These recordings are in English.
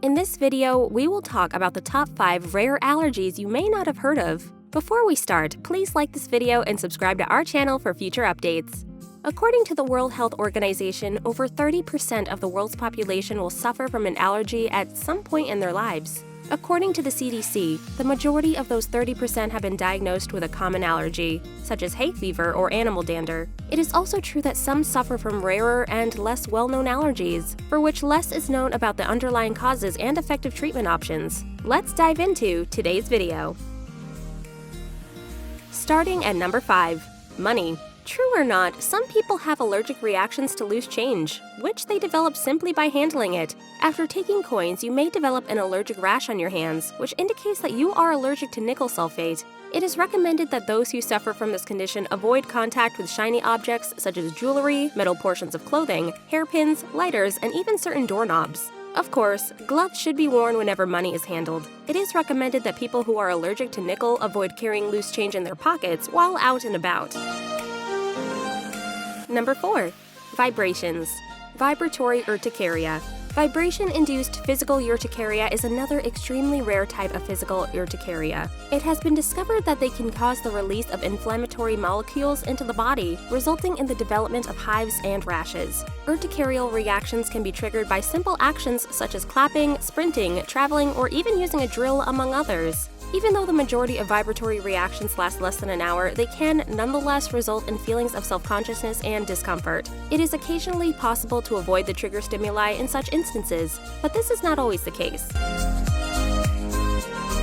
In this video, we will talk about the top 5 rare allergies you may not have heard of. Before we start, please like this video and subscribe to our channel for future updates. According to the World Health Organization, over 30% of the world's population will suffer from an allergy at some point in their lives. According to the CDC, the majority of those 30% have been diagnosed with a common allergy, such as hay fever or animal dander. It is also true that some suffer from rarer and less well-known allergies, for which less is known about the underlying causes and effective treatment options. Let's dive into today's video. Starting at number 5. Money. True or not, some people have allergic reactions to loose change, which they develop simply by handling it. After taking coins, you may develop an allergic rash on your hands, which indicates that you are allergic to nickel sulfate. It is recommended that those who suffer from this condition avoid contact with shiny objects such as jewelry, metal portions of clothing, hairpins, lighters, and even certain doorknobs. Of course, gloves should be worn whenever money is handled. It is recommended that people who are allergic to nickel avoid carrying loose change in their pockets while out and about. Number 4. Vibrations. Vibratory urticaria. Vibration-induced physical urticaria is another extremely rare type of physical urticaria. It has been discovered that they can cause the release of inflammatory molecules into the body, resulting in the development of hives and rashes. Urticarial reactions can be triggered by simple actions such as clapping, sprinting, traveling, or even using a drill, among others. Even though the majority of vibratory reactions last less than an hour, they can nonetheless result in feelings of self-consciousness and discomfort. It is occasionally possible to avoid the trigger stimuli in such instances, but this is not always the case.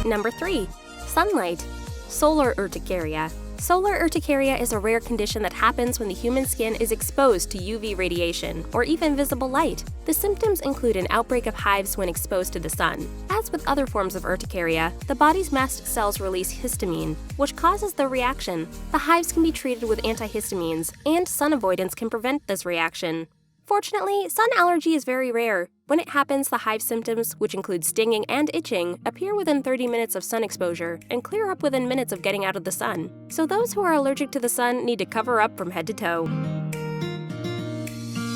Number 3. Sunlight. Solar urticaria. Solar urticaria is a rare condition that happens when the human skin is exposed to UV radiation, or even visible light. The symptoms include an outbreak of hives when exposed to the sun. As with other forms of urticaria, the body's mast cells release histamine, which causes the reaction. The hives can be treated with antihistamines, and sun avoidance can prevent this reaction. Fortunately, sun allergy is very rare. When it happens, the hive symptoms, which include stinging and itching, appear within 30 minutes of sun exposure and clear up within minutes of getting out of the sun. So those who are allergic to the sun need to cover up from head to toe.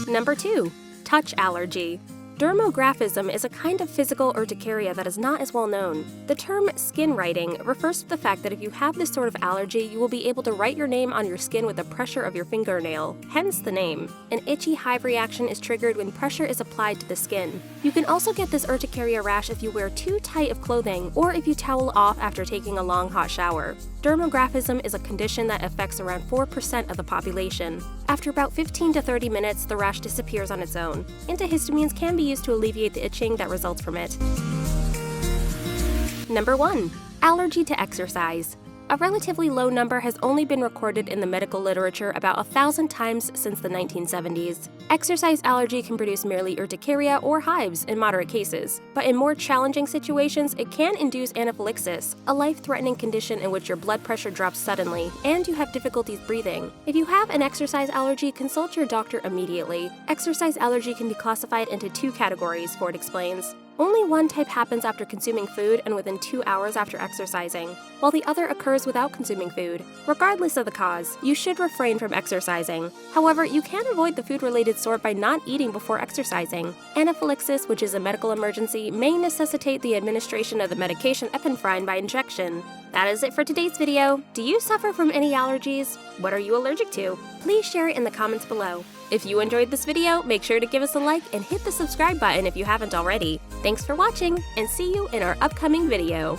Number 2. Touch allergy. Dermographism is a kind of physical urticaria that is not as well known. The term skin writing refers to the fact that if you have this sort of allergy, you will be able to write your name on your skin with the pressure of your fingernail, hence the name. An itchy hive reaction is triggered when pressure is applied to the skin. You can also get this urticaria rash if you wear too tight of clothing or if you towel off after taking a long hot shower. Dermographism is a condition that affects around 4% of the population. After about 15 to 30 minutes, the rash disappears on its own. Antihistamines can be used to alleviate the itching that results from it. Number 1. Allergy to exercise. A relatively low number has only been recorded in the medical literature about 1,000 times since the 1970s. Exercise allergy can produce merely urticaria or hives in moderate cases, but in more challenging situations, it can induce anaphylaxis, a life-threatening condition in which your blood pressure drops suddenly and you have difficulties breathing. If you have an exercise allergy, consult your doctor immediately. Exercise allergy can be classified into 2 categories, Ford explains. Only one type happens after consuming food and within 2 hours after exercising, while the other occurs without consuming food. Regardless of the cause, you should refrain from exercising. However, you can avoid the food-related sort by not eating before exercising. Anaphylaxis, which is a medical emergency, may necessitate the administration of the medication epinephrine by injection. That is it for today's video. Do you suffer from any allergies? What are you allergic to? Please share it in the comments below. If you enjoyed this video, make sure to give us a like and hit the subscribe button if you haven't already. Thanks for watching, and see you in our upcoming video.